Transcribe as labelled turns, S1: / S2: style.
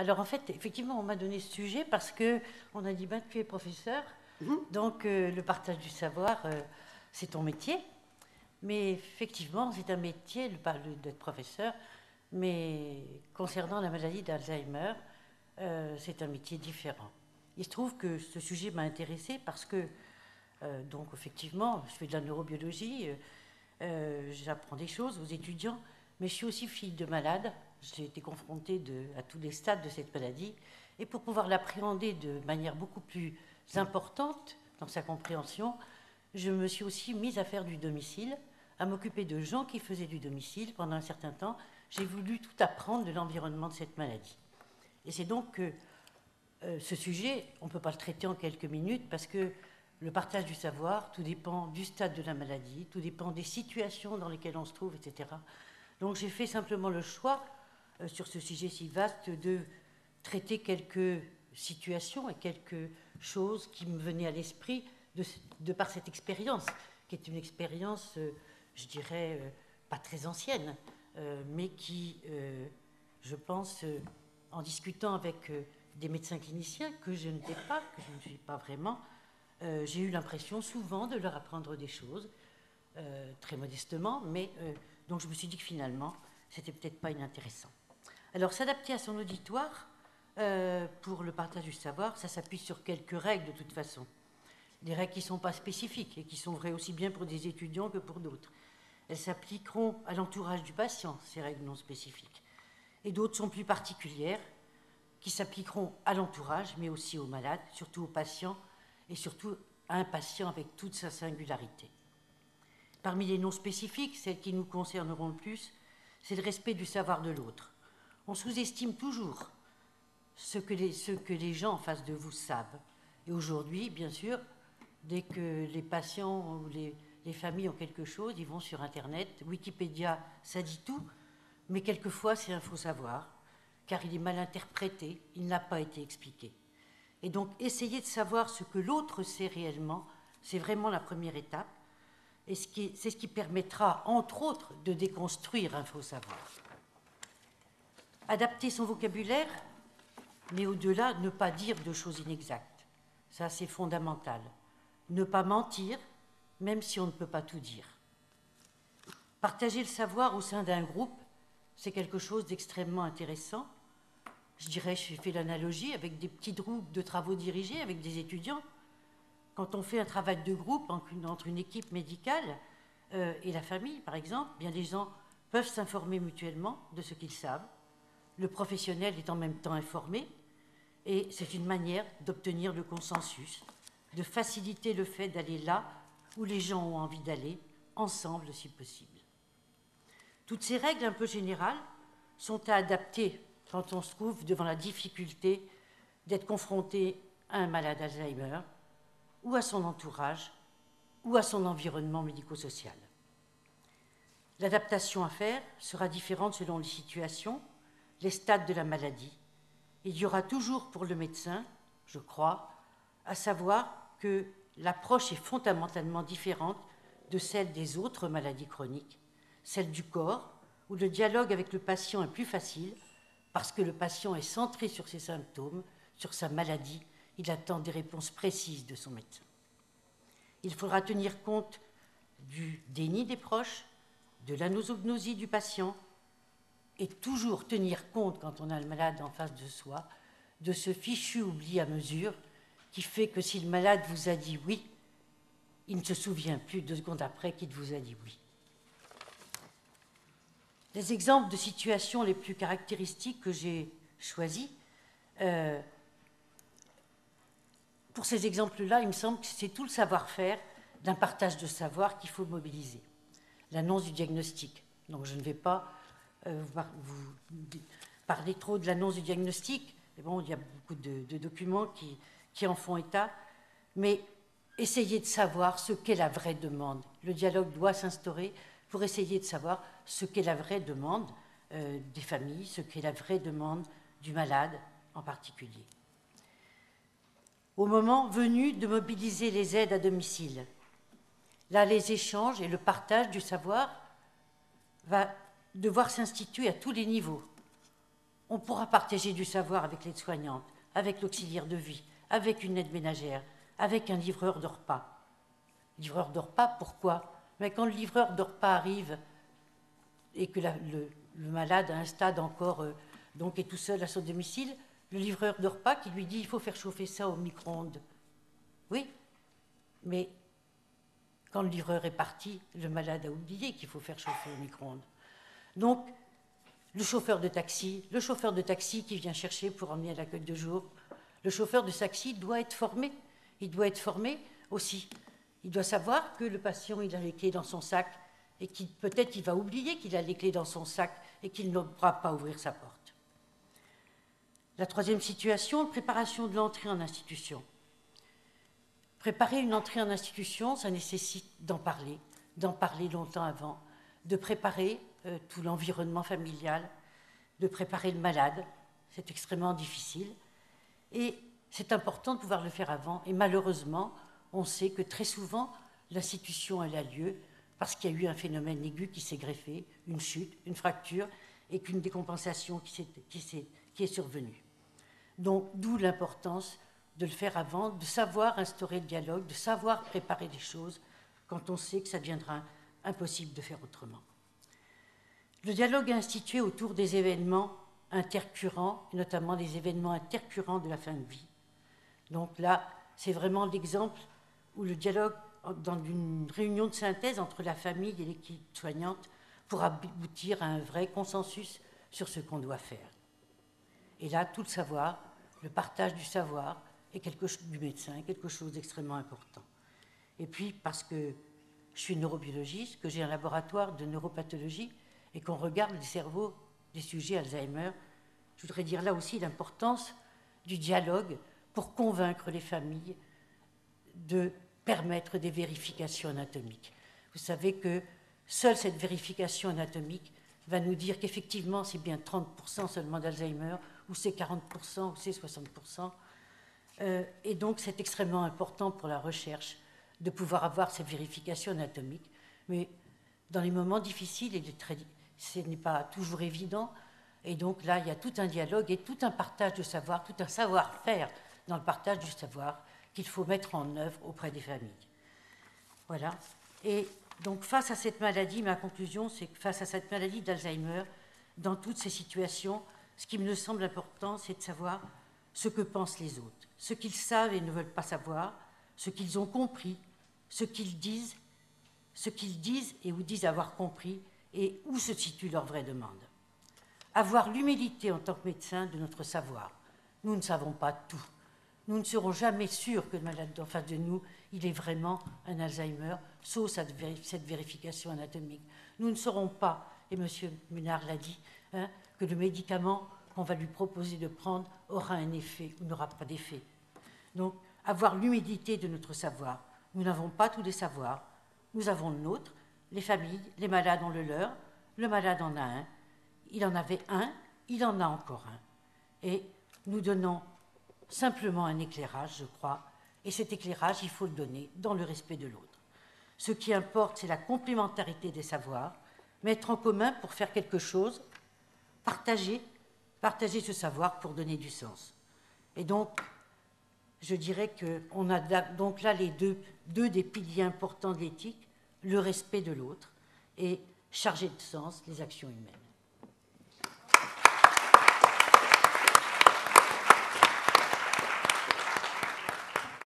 S1: Alors en fait, effectivement, on m'a donné ce sujet parce que on a dit, ben, tu es professeur, donc le partage du savoir, c'est ton métier. Mais effectivement, c'est un métier d'être professeur, mais concernant la maladie d'Alzheimer, c'est un métier différent. Il se trouve que ce sujet m'a intéressée parce que, donc effectivement, je fais de la neurobiologie, j'apprends des choses aux étudiants, mais je suis aussi fille de malade. J'ai été confrontée à tous les stades de cette maladie. Et pour pouvoir l'appréhender de manière beaucoup plus importante dans sa compréhension, je me suis aussi mise à faire du domicile, à m'occuper de gens qui faisaient du domicile pendant un certain temps. J'ai voulu tout apprendre de l'environnement de cette maladie. Et c'est donc que ce sujet, on ne peut pas le traiter en quelques minutes parce que le partage du savoir, tout dépend du stade de la maladie, tout dépend des situations dans lesquelles on se trouve, etc. Donc j'ai fait simplement le choix, sur ce sujet si vaste, de traiter quelques situations et quelques choses qui me venaient à l'esprit de par cette expérience, qui est une expérience, je dirais, pas très ancienne, mais qui, je pense, en discutant avec des médecins cliniciens que je n'étais pas, que je ne suis pas vraiment, j'ai eu l'impression souvent de leur apprendre des choses, très modestement, mais donc je me suis dit que finalement, c'était peut-être pas inintéressant. Alors, s'adapter à son auditoire pour le partage du savoir, ça s'appuie sur quelques règles de toute façon. Des règles qui ne sont pas spécifiques et qui sont vraies aussi bien pour des étudiants que pour d'autres. Elles s'appliqueront à l'entourage du patient, ces règles non spécifiques. Et d'autres sont plus particulières, qui s'appliqueront à l'entourage, mais aussi aux malades, surtout aux patients, et surtout à un patient avec toute sa singularité. Parmi les non spécifiques, celles qui nous concerneront le plus, c'est le respect du savoir de l'autre. On sous-estime toujours ce que les gens en face de vous savent. Et aujourd'hui, bien sûr, dès que les patients ou les familles ont quelque chose, ils vont sur Internet. Wikipédia, ça dit tout, mais quelquefois c'est un faux savoir, car il est mal interprété, il n'a pas été expliqué. Et donc, essayer de savoir ce que l'autre sait réellement, c'est vraiment la première étape. Et c'est ce qui permettra, entre autres, de déconstruire un faux savoir. Adapter son vocabulaire, mais au-delà, ne pas dire de choses inexactes. Ça, c'est fondamental. Ne pas mentir, même si on ne peut pas tout dire. Partager le savoir au sein d'un groupe, c'est quelque chose d'extrêmement intéressant. Je dirais, j'ai fait l'analogie avec des petits groupes de travaux dirigés avec des étudiants. Quand on fait un travail de groupe entre une équipe médicale et la famille, par exemple, bien des gens peuvent s'informer mutuellement de ce qu'ils savent. Le professionnel est en même temps informé et c'est une manière d'obtenir le consensus, de faciliter le fait d'aller là où les gens ont envie d'aller, ensemble si possible. Toutes ces règles un peu générales sont à adapter quand on se trouve devant la difficulté d'être confronté à un malade Alzheimer, ou à son entourage, ou à son environnement médico-social. L'adaptation à faire sera différente selon les situations, les stades de la maladie. Il y aura toujours pour le médecin, je crois, à savoir que l'approche est fondamentalement différente de celle des autres maladies chroniques, celle du corps, où le dialogue avec le patient est plus facile, parce que le patient est centré sur ses symptômes, sur sa maladie, il attend des réponses précises de son médecin. Il faudra tenir compte du déni des proches, de l'anosognosie du patient, et toujours tenir compte, quand on a le malade en face de soi, de ce fichu oubli à mesure qui fait que si le malade vous a dit oui, il ne se souvient plus 2 secondes après qu'il vous a dit oui. Les exemples de situations les plus caractéristiques que j'ai choisis, pour ces exemples-là, il me semble que c'est tout le savoir-faire d'un partage de savoir qu'il faut mobiliser. L'annonce du diagnostic. Donc je ne vais pas vous parler trop de l'annonce du diagnostic. Mais bon, il y a beaucoup de documents qui en font état. Mais essayez de savoir ce qu'est la vraie demande. Le dialogue doit s'instaurer pour essayer de savoir ce qu'est la vraie demande des familles, ce qu'est la vraie demande du malade en particulier. Au moment venu de mobiliser les aides à domicile, là, les échanges et le partage du savoir va devoir s'instituer à tous les niveaux. On pourra partager du savoir avec l'aide-soignante, avec l'auxiliaire de vie, avec une aide ménagère, avec un livreur de repas. Livreur de repas, pourquoi? Mais quand le livreur de repas arrive et que le malade a un stade encore, donc est tout seul à son domicile, le livreur de repas qui lui dit il faut faire chauffer ça au micro-ondes. Oui, mais quand le livreur est parti, le malade a oublié qu'il faut faire chauffer au micro-ondes. Donc, le chauffeur de taxi qui vient chercher pour emmener à l'accueil de jour, le chauffeur de taxi doit être formé. Il doit être formé aussi. Il doit savoir que le patient, il a les clés dans son sac et qu'il peut-être il va oublier qu'il a les clés dans son sac et qu'il ne pourra pas ouvrir sa porte. La troisième situation, préparation de l'entrée en institution. Préparer une entrée en institution, ça nécessite d'en parler longtemps avant, de préparer tout l'environnement familial, de préparer le malade. C'est extrêmement difficile. Et c'est important de pouvoir le faire avant. Et malheureusement, on sait que très souvent, l'institution elle a lieu parce qu'il y a eu un phénomène aigu qui s'est greffé, une chute, une fracture, et qu'une décompensation qui est survenue. Donc, d'où l'importance de le faire avant, de savoir instaurer le dialogue, de savoir préparer les choses quand on sait que ça deviendra impossible de faire autrement. Le dialogue est institué autour des événements intercurrents, et notamment des événements intercurrents de la fin de vie. Donc là, c'est vraiment l'exemple où le dialogue, dans une réunion de synthèse entre la famille et l'équipe soignante, pour aboutir à un vrai consensus sur ce qu'on doit faire. Et là, tout le savoir, le partage du savoir du médecin est quelque chose d'extrêmement important. Et puis, parce que je suis neurobiologiste, que j'ai un laboratoire de neuropathologie et qu'on regarde les cerveaux des sujets Alzheimer, je voudrais dire là aussi l'importance du dialogue pour convaincre les familles de permettre des vérifications anatomiques. Vous savez que seule cette vérification anatomique va nous dire qu'effectivement c'est bien 30% seulement d'Alzheimer, ou c'est 40%, ou c'est 60%. Et donc c'est extrêmement important pour la recherche de pouvoir avoir cette vérification anatomique. Mais dans les moments difficiles, ce n'est pas toujours évident. Et donc là, il y a tout un dialogue et tout un partage de savoir, tout un savoir-faire dans le partage du savoir qu'il faut mettre en œuvre auprès des familles. Voilà. Et donc face à cette maladie, ma conclusion, c'est que face à cette maladie d'Alzheimer, dans toutes ces situations, ce qui me semble important, c'est de savoir ce que pensent les autres, ce qu'ils savent et ne veulent pas savoir, ce qu'ils ont compris, ce qu'ils disent et où disent avoir compris, et où se situe leur vraie demande. Avoir l'humilité en tant que médecin de notre savoir. Nous ne savons pas tout. Nous ne serons jamais sûrs que le malade en face de nous, il est vraiment un Alzheimer, sauf cette vérification anatomique. Nous ne saurons pas, et M. Ménard l'a dit, que le médicament qu'on va lui proposer de prendre aura un effet ou n'aura pas d'effet. Donc, avoir l'humilité de notre savoir. Nous n'avons pas tous les savoirs. Nous avons le nôtre. Les familles, les malades ont le leur. Le malade en a un. Il en avait un. Il en a encore un. Et nous donnons simplement un éclairage, je crois. Et cet éclairage, il faut le donner dans le respect de l'autre. Ce qui importe, c'est la complémentarité des savoirs. Mettre en commun pour faire quelque chose. Partager ce savoir pour donner du sens. Et donc, je dirais qu'on a donc là les deux des piliers importants de l'éthique, le respect de l'autre et charger de sens les actions humaines.